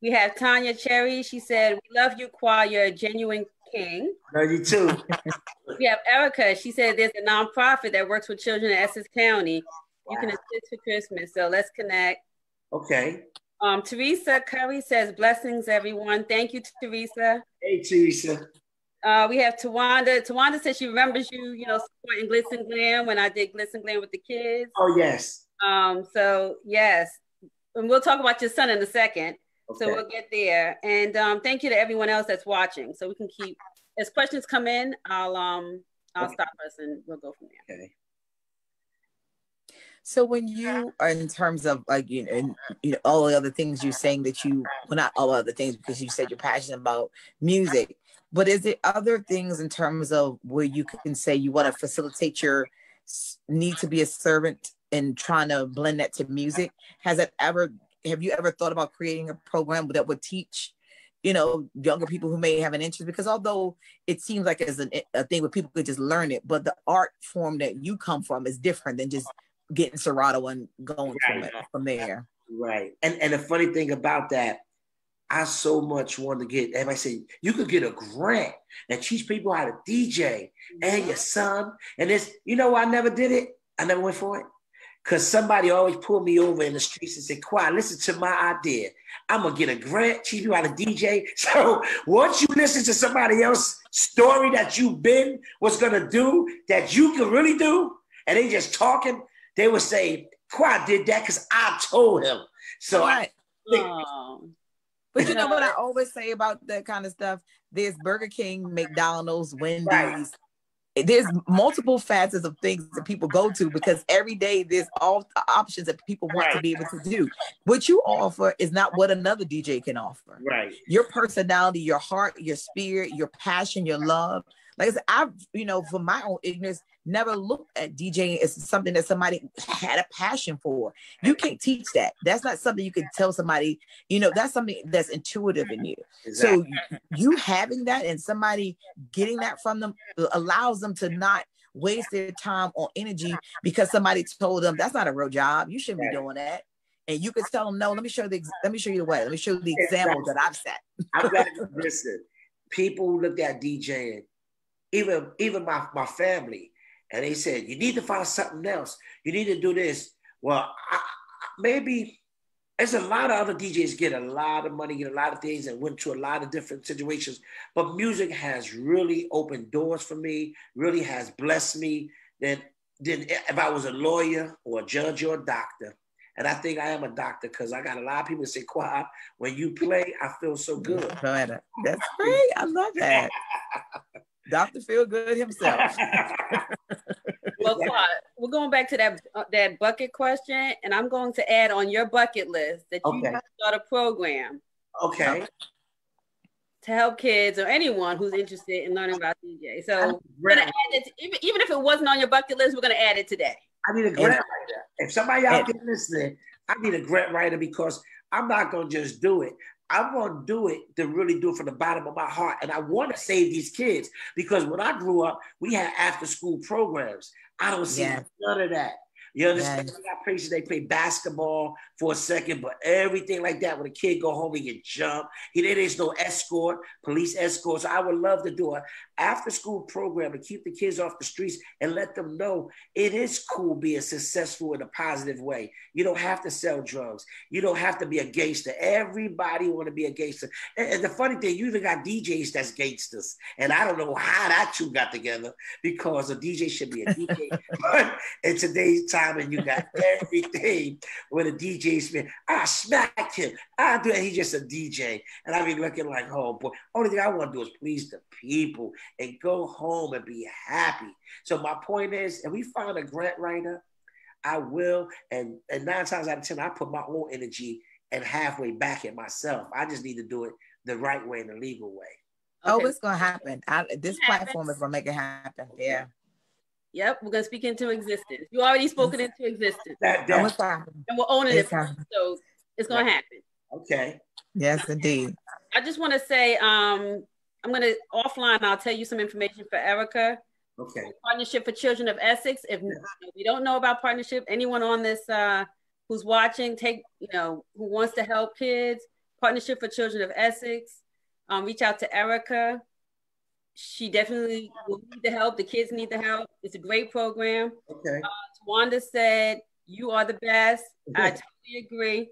We have Tanya Cherry. She said, "We love you, Qua. You're a genuine king." Love you too. We have Erica. She said, "There's a nonprofit that works with children in Essex County. You can assist for Christmas. So let's connect." Okay. Teresa Curry says, "Blessings, everyone." Thank you, Teresa. Hey, Teresa. We have Tawanda. Tawanda says she remembers you, you know, supporting Glitz and Glam when I did Glitz and Glam with the kids. Oh, yes. So yes. And we'll talk about your son in a second. Okay. So we'll get there. And thank you to everyone else that's watching. So we can keep, as questions come in, I'll stop us and we'll go from there. Okay. So when you are in terms of like, you know, all the other things you're saying that you, well, not all other things, because you said you're passionate about music, but is it other things in terms of where you can say you want to facilitate your need to be a servant and trying to blend that to music? Have you ever thought about creating a program that would teach, you know, younger people who may have an interest? Because although it seems like it's a thing where people could just learn it, but the art form that you come from is different than just getting Serato and going from there. Right. And the funny thing about that, I so much want to get, everybody say, you could get a grant and teach people how to DJ and your son. And this, you know, I never did it. I never went for it. Because somebody always pulled me over in the streets and said, "Qua, listen to my idea. I'm going to get a grant, teach you how to DJ." So once you listen to somebody else's story that you've been, what's going to do, that you can really do, and they just talking, they would say, "Qua did that because I told him." So right. But you know what I always say about that kind of stuff? There's Burger King, McDonald's, Wendy's. Right. There's multiple facets of things that people go to, because every day there's all the options that people want to be able to do. What you offer is not what another DJ can offer. Right. Your personality, your heart, your spirit, your passion, your love. Like I said, I've, you know, from my own ignorance, never looked at DJing as something that somebody had a passion for. You can't teach that. That's not something you can tell somebody, you know, that's something that's intuitive in you. Exactly. So you having that and somebody getting that from them allows them to not waste their time or energy because somebody told them that's not a real job. You shouldn't be doing that. And you could tell them, no, let me show you the way. Let me show you the example that I've set. I'm glad you listen. People who looked at DJing, even my family, and they said, "You need to find something else. You need to do this." Well, maybe there's a lot of other DJs get a lot of money, get a lot of things, and went to a lot of different situations. But music has really opened doors for me, really has blessed me. That than if I was a lawyer or a judge or a doctor. And I think I am a doctor because I got a lot of people that say, Qua, when you play, I feel so good. That's great. I love that. Dr. Feel Good himself. Well, Qua, we're going back to that bucket question, and I'm going to add on your bucket list that you start a program. Okay. To help kids or anyone who's interested in learning about DJ. So we're gonna add it, even if it wasn't on your bucket list, we're gonna add it today. I need a grant writer. If somebody out there listening, I need a grant writer because I'm not gonna just do it. I'm gonna do it to really do it from the bottom of my heart. And I want to save these kids because when I grew up, we had after school programs. I don't see none of that. You understand? We got places they play basketball for a second, but everything like that, when a kid go home, he get jumped. There is no escort, police escort. So I would love to do an after-school program to keep the kids off the streets and let them know it is cool being successful in a positive way. You don't have to sell drugs. You don't have to be a gangster. Everybody want to be a gangster. And the funny thing, you even got DJs that's gangsters. And I don't know how that two got together because a DJ should be a DJ. But in today's time, and you got everything with a DJ spin. I smack him. I do it. He's just a DJ. And I be looking like, oh boy. Only thing I want to do is please the people and go home and be happy. So my point is, if we find a grant writer, I will. And 9 times out of 10, I put my own energy and halfway back at myself. I just need to do it the right way and the legal way. Okay. Oh, it's going to happen. This platform is going to make it happen. Yeah. Yep, we're gonna speak into existence. You already spoken into existence. And we're owning it. So it's gonna happen. Okay. Yes, indeed. I just want to say, I'm gonna offline. I'll tell you some information for Erica. Okay. Partnership for Children of Essex. If you don't know about partnership, anyone on this who's watching, who wants to help kids, Partnership for Children of Essex. Reach out to Erica. She definitely will need the help. The kids need the help. It's a great program. Okay. Wanda said, you are the best. I totally agree.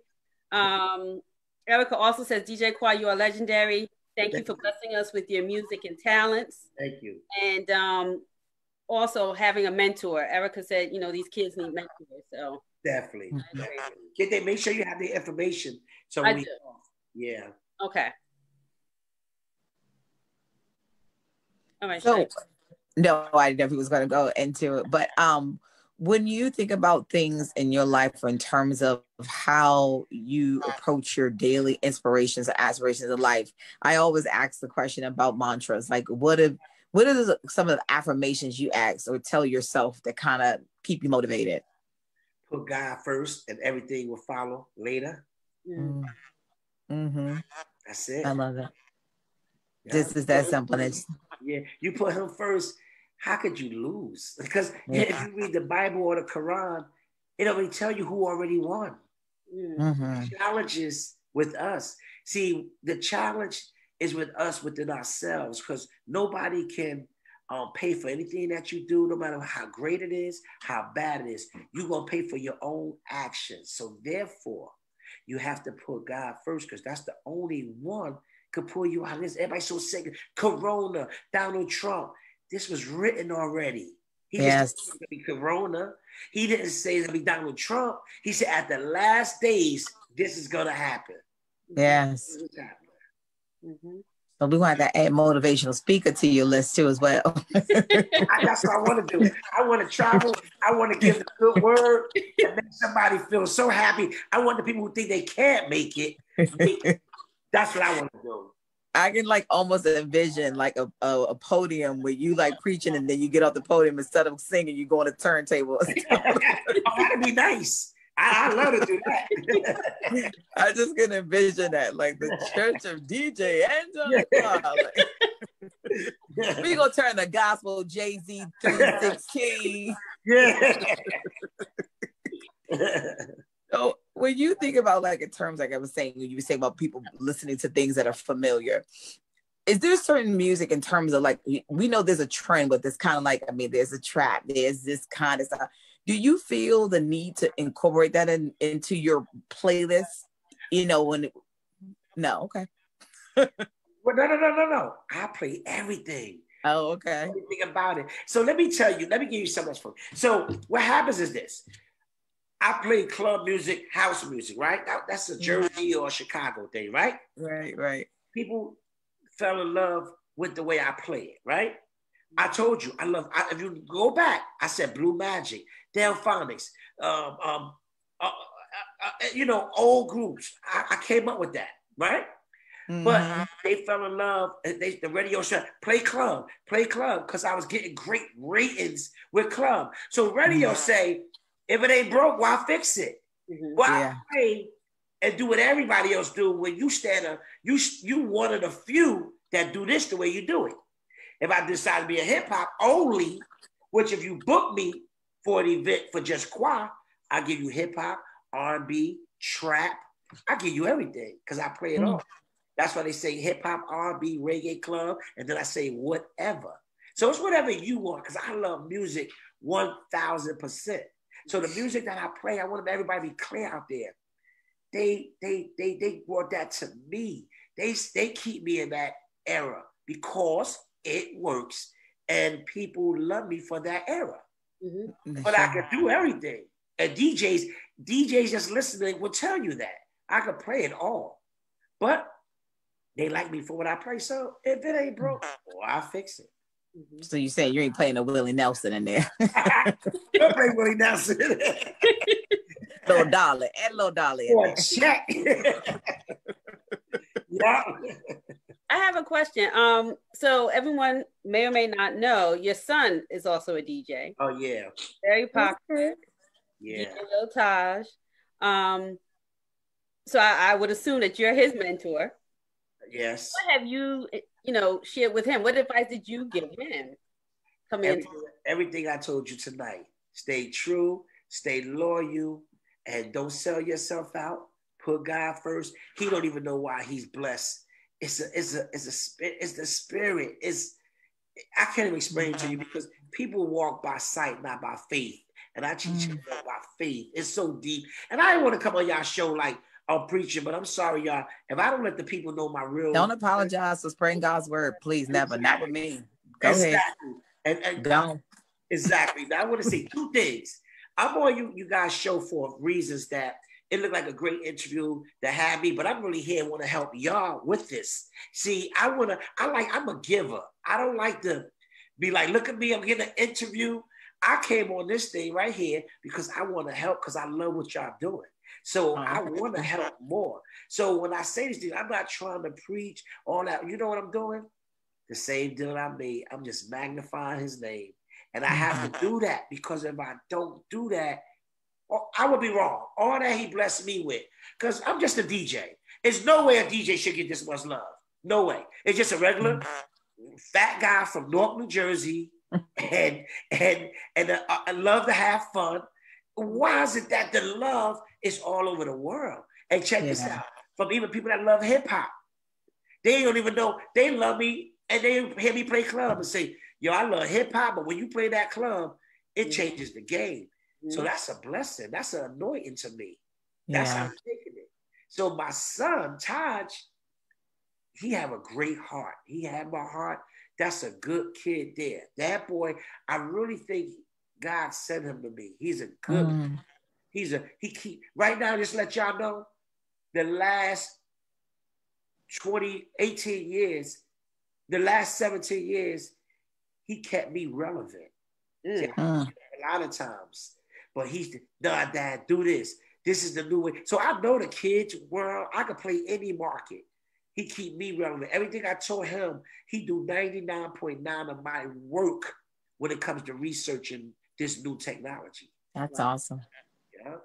Erica also says, DJ Qua, you are legendary. Thank you for blessing us with your music and talents. Thank you. And also having a mentor. Erica said, these kids need mentors. So definitely. Make sure you have the information. So I do. Yeah. Okay. So, no, I didn't know if he was going to go into it, but when you think about things in your life in terms of how you approach your daily inspirations or aspirations in life, I always ask the question about mantras. Like, what are some of the affirmations you ask or tell yourself that kind of keep you motivated? Put God first and everything will follow later. Mm-hmm. That's it. I love that. Yeah. This is that simple. Yeah, you put him first. How could you lose? Because if you read the Bible or the Quran, it already tell you who already won. The challenge is with us. See, the challenge is with us within ourselves because nobody can pay for anything that you do, no matter how great it is, how bad it is. You're going to pay for your own actions. So therefore, you have to put God first because that's the only one could pull you out of this. Everybody's so sick. Corona, Donald Trump. This was written already. He didn't say it's going to be Corona. He didn't say it's going to be Donald Trump. He said at the last days, this is going to happen. Yes. So we're going to have to add motivational speaker to your list too as well. That's what I want to do. I want to travel. I want to give the good word and make somebody feel so happy. I want the people who think they can't make it. That's what I want to do. I can almost envision a podium where you preaching and then you get off the podium instead of singing, you go on a turntable. That'd be nice. I love to do that. I just can envision that, the Church of DJ Antoine Qua. We gonna turn the gospel Jay-Z 316. Yeah. So when you think about in terms, I was saying, when you were saying about people listening to things that are familiar, is there certain music in terms of we know there's a trend, but there's kind of there's a trap, there's this kind of stuff. Do you feel the need to incorporate that into your playlist? No, okay. Well, no. I play everything. Oh, okay. Anything about it. So let me tell you, let me give you something else for. So what happens is this. I play club music, house music, right? That's a Jersey or Chicago thing, right? Right. People fell in love with the way I play it, right? I told you, if you go back, I said Blue Magic, Delphonics, old groups. I came up with that, right? Mm-hmm. But they fell in love. The radio show, play club, because I was getting great ratings with club. So radio say, if it ain't broke, why fix it? Well, I play and do what everybody else do. When you you one of the few that do this the way you do it. If I decide to be a hip hop only, which if you book me for an event for just Qua, I give you hip hop, R&B, trap. I give you everything because I play it all. That's why they say hip hop, R&B, reggae club, and then I say whatever. So it's whatever you want because I love music 1,000%. So the music that I play, I want everybody to be clear out there. They brought that to me. They keep me in that era because it works and people love me for that era. But I can do everything. And DJs just listening will tell you that. I can play it all. But they like me for what I play. So if it ain't broke, I'll fix it. So you saying you ain't playing a Willie Nelson in there? Don't play Willie Nelson. Little Dolly and Little Dolly. Or check. Yeah. I have a question. So everyone may or may not know your son is also a DJ. Oh yeah. Very popular. Yeah. DJ Lil Taj. So I would assume that you're his mentor. Yes. What have you shared with him? What advice did you give him coming into everything I told you tonight? Stay true, stay loyal, and don't sell yourself out. Put God first. He don't even know why he's blessed. It's the spirit. I can't even explain it to you because people walk by sight, not by faith. And I teach you by faith. It's so deep. And I didn't want to come on y'all show like I'm preaching, but I'm sorry, y'all. If I don't let the people know my real... Don't apologize for spreading God's word. Please, never. Not with me. Go ahead. And go. Exactly. Now, I want to say two things. I'm on you guys' show for reasons that it looked like a great interview that had me, but I'm really here and want to help y'all with this. See, I'm a giver. I don't like to be like, look at me, I'm getting an interview. I came on this thing right here because I want to help because I love what y'all doing. So I want to help more. So when I say these things, I'm not trying to preach all that. You know what I'm doing? The same deal I made. I'm just magnifying his name. And I have to do that because if I don't do that, I would be wrong. All that he blessed me with. Because I'm just a DJ. There's no way a DJ should get this much love. No way. It's just a regular fat guy from North New Jersey and I love to have fun. Why is it that the love is all over the world? And check this out. From even people that love hip hop. They don't even know. They love me and they hear me play club and say, yo, I love hip hop, but when you play that club, it changes the game. So that's a blessing. That's an anointing to me. That's how I'm taking it. So my son, Taj, he have a great heart. He had my heart. That's a good kid there. That boy, I really think God sent him to me. He's a good, right now, just let y'all know, the last 18 years, the last 17 years, he kept me relevant. See, a lot of times. But he's Dad, do this. This is the new way. So I know the kids world. I could play any market. He keep me relevant. Everything I told him, he do 99.9 of my work when it comes to researching this new technology. That's awesome. Yeah.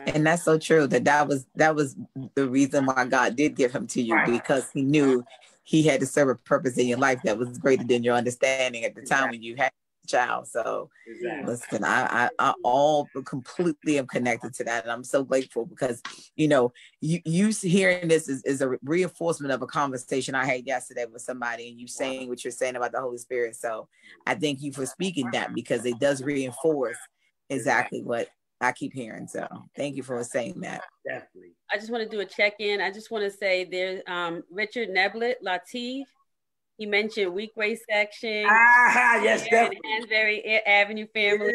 And that's so true. That was the reason why God did give him to you, because he knew he had to serve a purpose in your life that was greater than your understanding at the time when you had a child. So listen, I all completely am connected to that. And I'm so grateful because, you hearing this is a reinforcement of a conversation I had yesterday with somebody, and you saying what you're saying about the Holy Spirit. So I thank you for speaking that, because it does reinforce exactly what I keep hearing. So thank you for saying that. Definitely. I just want to do a check-in. I just want to say there's Richard Neblett Latif. He mentioned Weequay section. Yes, definitely. And Hansberry Avenue family.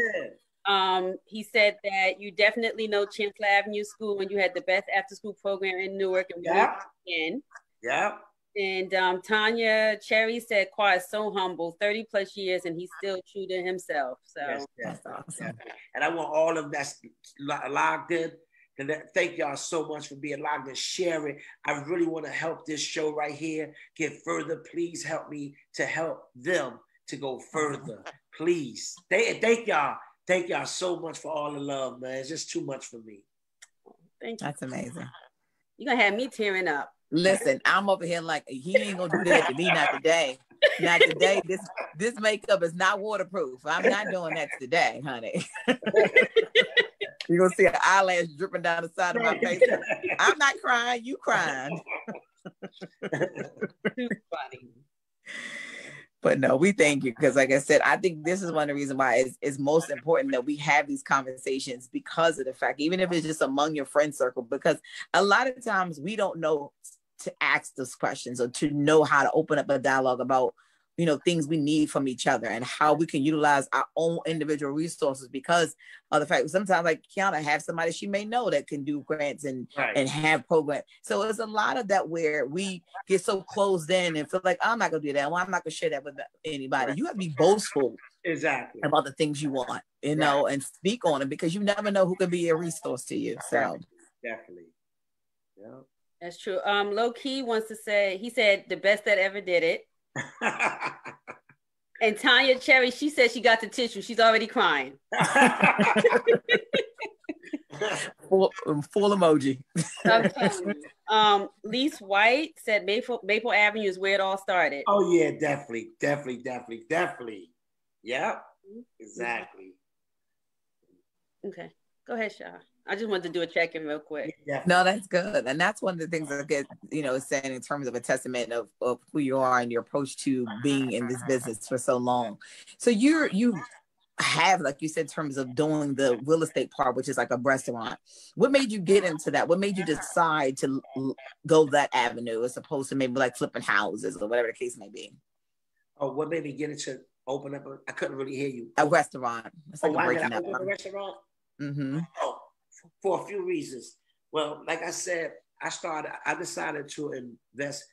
Yeah. He said that you definitely know Chancellor Avenue School when you had the best after-school program in Newark. And yeah. And Tanya Cherry said Qua is so humble, 30 plus years, and he's still true to himself. So yes, that's awesome. Definitely. And I want all of that's logged in. And thank y'all so much for being logged in, sharing. I really want to help this show right here get further. Please help me to help them to go further. Please. Thank y'all. Thank y'all so much for all the love, man. It's just too much for me. Thank you. That's amazing. You're gonna have me tearing up. Listen, I'm over here like he ain't gonna do that to me, not today. Not today. This makeup is not waterproof. I'm not doing that today, honey. You're gonna see an eyelash dripping down the side of my face. I'm not crying, you crying. Too funny. But no, we thank you because, like I said, I think this is one of the reasons why it's most important that we have these conversations because of the fact, even if it's just among your friend circle, because a lot of times we don't know to ask those questions or to know how to open up a dialogue about, you know, things we need from each other and how we can utilize our own individual resources because of the fact sometimes like Keyana have somebody she may know that can do grants and have programs. So it's a lot of that where we get so closed in and feel like I'm not gonna do that. Well, I'm not gonna share that with anybody. Right. You have to be boastful about the things you want, you know, and speak on it because you never know who can be a resource to you. So definitely. Yeah. That's true. Low Key wants to say, he said the best that ever did it. And Tanya Cherry, she said she got the tissue. She's already crying. full emoji. Lise White said Maple Avenue is where it all started. Oh yeah, definitely. Yeah, exactly. Okay, go ahead, Sha. I just wanted to do a check-in real quick. No, that's good. And that's one of the things that get, you know, saying in terms of a testament of who you are and your approach to being in this business for so long. So you have, like you said, in terms of doing the real estate part, which is like a restaurant. What made you get into that? What made you decide to go that avenue as opposed to maybe like flipping houses or whatever the case may be? Oh, what made me get into open up? I couldn't really hear you. A restaurant. It's like why did I open a restaurant? Mm-hmm. Oh, for a few reasons. Well, like I said, I decided to invest,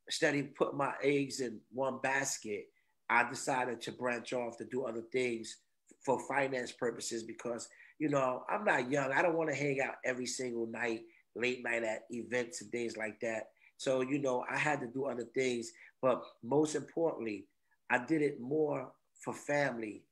instead of put my eggs in one basket, I decided to branch off to do other things for finance purposes because, you know, I'm not young. I don't want to hang out every single night, late night at events and things like that. So, you know, I had to do other things. But most importantly, I did it more for family,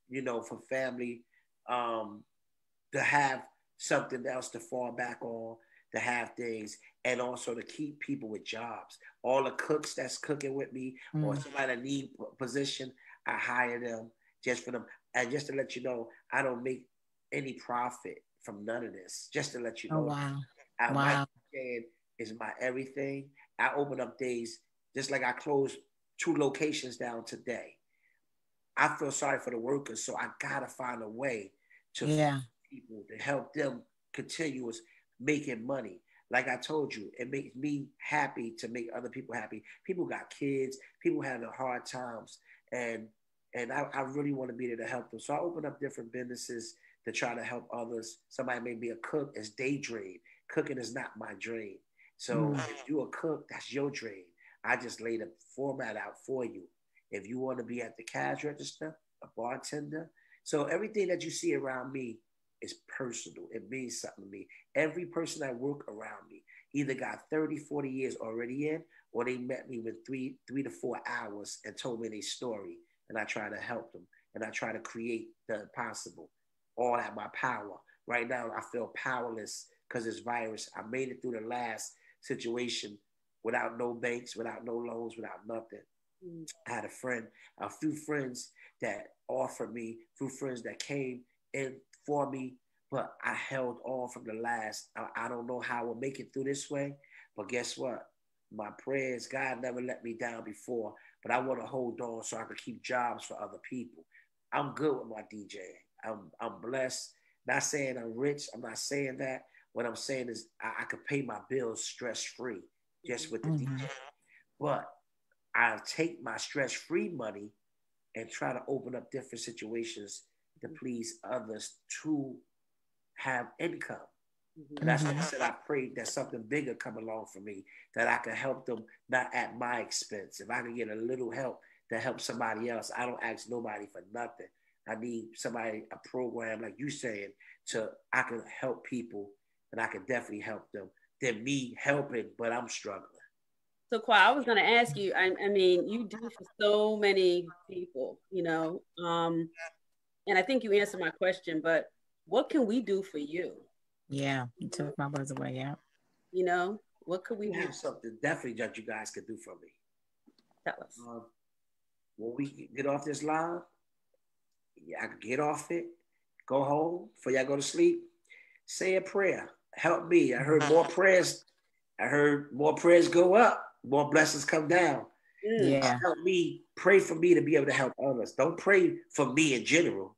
you know, for family to have something else to fall back on, to have things, and also to keep people with jobs. All the cooks that's cooking with me or somebody that need a position, I hire them just for them. And just to let you know, I don't make any profit from none of this. Just to let you know. Oh, wow. My weekend is my everything. I open up days, just like I closed 2 locations down today. I feel sorry for the workers, so I gotta find a way to people to help them continue making money. Like I told you, it makes me happy to make other people happy. People got kids, people having hard times, and I really want to be there to help them. So I open up different businesses to try to help others. Somebody may be a cook, it's their dream. Cooking is not my dream. So if you're a cook, that's your dream. I just laid a format out for you. If you want to be at the cash register, a bartender. So everything that you see around me is personal. It means something to me. Every person that work around me either got 30, 40 years already in, or they met me with 3 to 4 hours and told me their story. And I try to help them. And I try to create the impossible, all at my power. Right now, I feel powerless because this virus. I made it through the last situation without no banks, without no loans, without nothing. I had a few friends that offered me, a few friends that came in for me, but I held on from the last. I don't know how we'll make it through this way, but guess what? My prayers, God never let me down before, but I want to hold on so I can keep jobs for other people. I'm good with my DJ. I'm blessed. Not saying I'm rich. I'm not saying that. What I'm saying is I could pay my bills stress-free just with the DJ. But I take my stress-free money and try to open up different situations to please others to have income. And that's why I said I prayed that something bigger come along for me, that I could help them not at my expense. If I can get a little help to help somebody else, I don't ask nobody for nothing. I need somebody, a program like you saying, I can help people and I can definitely help them than me helping, but I'm struggling. So Qua, I was going to ask you, I mean, you do for so many people, you know, and I think you answered my question, but what can we do for you? Yeah, you took my words away, yeah. You know, what could we do? Have something definitely that you guys could do for me. Tell us. When we get off this live, I can get off it, go home, before y'all go to sleep, say a prayer. Help me. I heard more prayers. I heard more prayers go up, more blessings come down. Yeah. Help me, pray for me to be able to help others. Don't pray for me in general.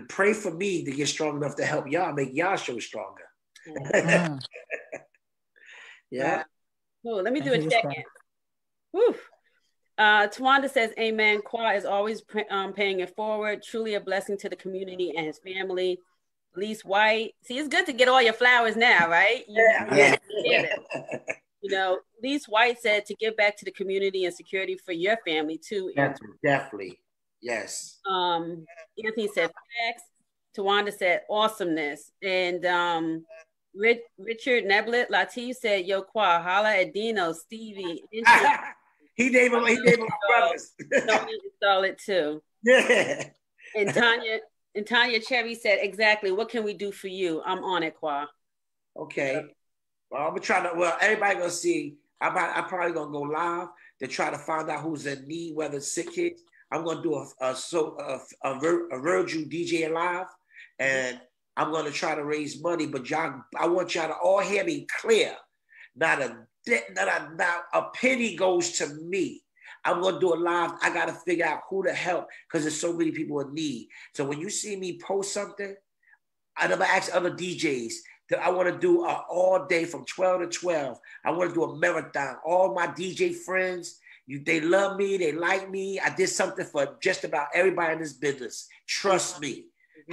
Pray for me to get strong enough to help y'all, make y'all show stronger. Yeah. Cool. Let me do a check-in. Woo. Tawanda says, amen. Qua is always paying it forward. Truly a blessing to the community and his family. Lise White. See, it's good to get all your flowers now, right? Yeah. You know, Lise White said to give back to the community and security for your family too. Definitely. Yes. Anthony said facts. Tawanda said awesomeness. And Richard Neblet Latif said, yo, Qua, holla at Dino, Stevie. He named him brothers. Tony install it too. Yeah. And Tanya Cherry said, exactly. What can we do for you? I'm on it, Qua. Okay. Well, I'm gonna try to. Well, everybody gonna see. I'm probably gonna go live to try to find out who's in need, whether it's sick kids. I'm gonna do a Virgil DJ live, and I'm gonna try to raise money. But y'all, I want y'all to all hear me clear. Not a penny goes to me. I'm gonna do a live. I gotta figure out who to help because there's so many people in need. So when you see me post something, I never ask other DJs that I want to do all day from 12 to 12. I want to do a marathon. All my DJ friends, they love me, they like me. I did something for just about everybody in this business. Trust me.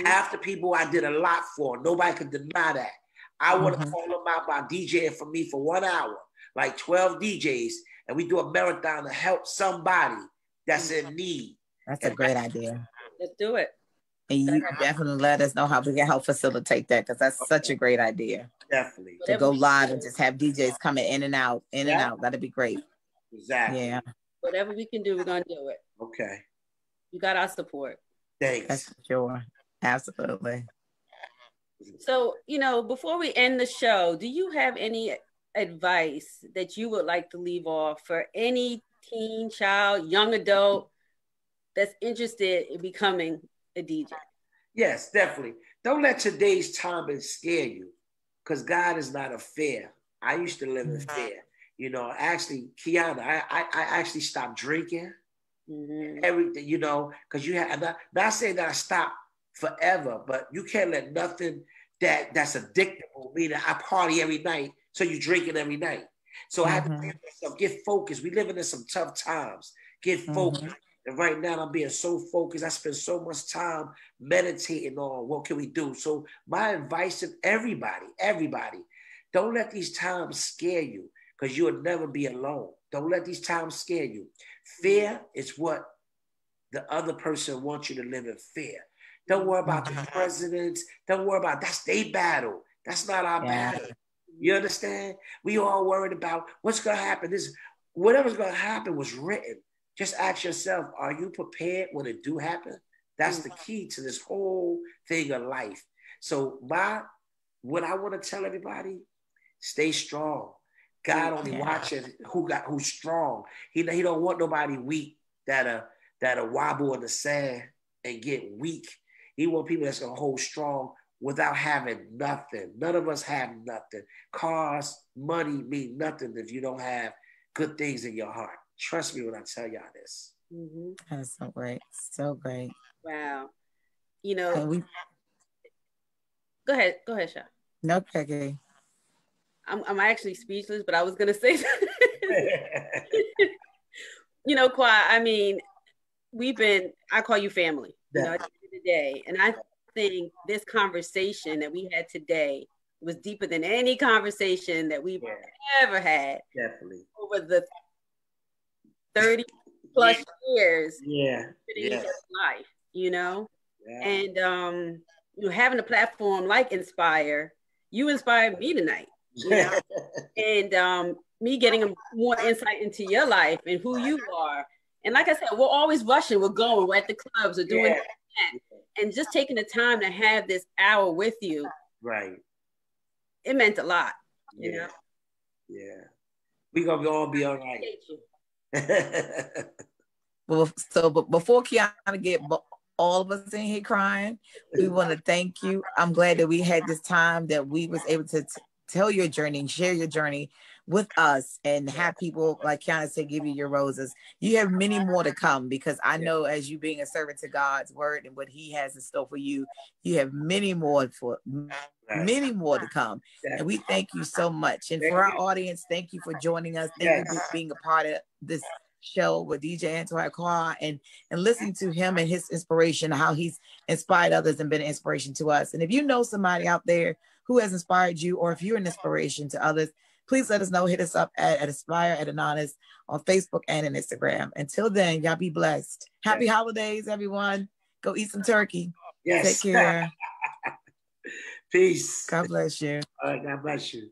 Half the people I did a lot for. Nobody can deny that. I want to call them out by DJing for me for 1 hour, like 12 DJs, and we do a marathon to help somebody that's in need. That's a great idea. Let's do it. And you definitely let us know how we can help facilitate that because that's such a great idea. Definitely. To go live and just have DJs coming in and out, That'd be great. Exactly. Yeah. Whatever we can do, we're going to do it. Okay. You got our support. Thanks. That's for sure. Absolutely. So, you know, before we end the show, do you have any advice that you would like to leave off for any teen, child, young adult that's interested in becoming a DJ? Yes, definitely. Don't let today's time scare you because God is not a fear. I used to live in fear. You know, actually, Keyana, I actually stopped drinking. Everything, you know, because you have, not saying that I stopped forever, but you can't let nothing that's addictive, meaning I party every night, so you drinking every night. So I have to tell myself, get focused. We living in some tough times. Get focused. And right now I'm being so focused. I spend so much time meditating on what can we do. So my advice to everybody, don't let these times scare you because you'll never be alone. Don't let these times scare you. Fear is what the other person wants you to live in fear. Don't worry about the presidents. Don't worry about that's their battle. That's not our battle. You understand? We all worried about what's going to happen. Whatever's going to happen was written. Just ask yourself, are you prepared when it do happen? That's the key to this whole thing of life. So what I want to tell everybody, stay strong. God only watching who's strong. He don't want nobody weak that'll wobble in the sand and get weak. He want people that's gonna hold strong without having nothing. None of us have nothing. Cars, money mean nothing if you don't have good things in your heart. Trust me when I tell y'all this. That's so great. So great. Wow. You know, go ahead, Sha. No, Peggy. I'm actually speechless, but I was gonna say you know, Qua, I mean, I call you family, you know, at the end of the day. And I think this conversation that we had today was deeper than any conversation that we've ever had. Definitely. Over the 30 plus years in each other's life, you know? Yeah. And you know, having a platform like Inspire, you inspired me tonight, you know? And me getting more insight into your life and who you are. And like I said, we're always rushing, we're going, we're at the clubs, we're doing that. And just taking the time to have this hour with you. Right. It meant a lot, you know? Yeah. We're going to all be all right. Well, so but before Keyana get all of us in here crying, we want to thank you. I'm glad that we had this time, that we was able to tell your journey and share your journey with us, and have people, like Keyana said, give you your roses. You have many more to come, because I know, as you being a servant to God's word and what he has in store for you, you have many more to come. And we thank you so much. And for our audience, thank you for joining us. Thank you for being a part of this show with DJ Antoine Qua, and listening to him and his inspiration, how he's inspired others and been an inspiration to us. And if you know somebody out there who has inspired you, or if you're an inspiration to others, please let us know. Hit us up at Aspire at Anonymous on Facebook and on Instagram. Until then, y'all be blessed. Happy holidays, everyone. Go eat some turkey. Take care. Peace. God bless you. All right, God bless you.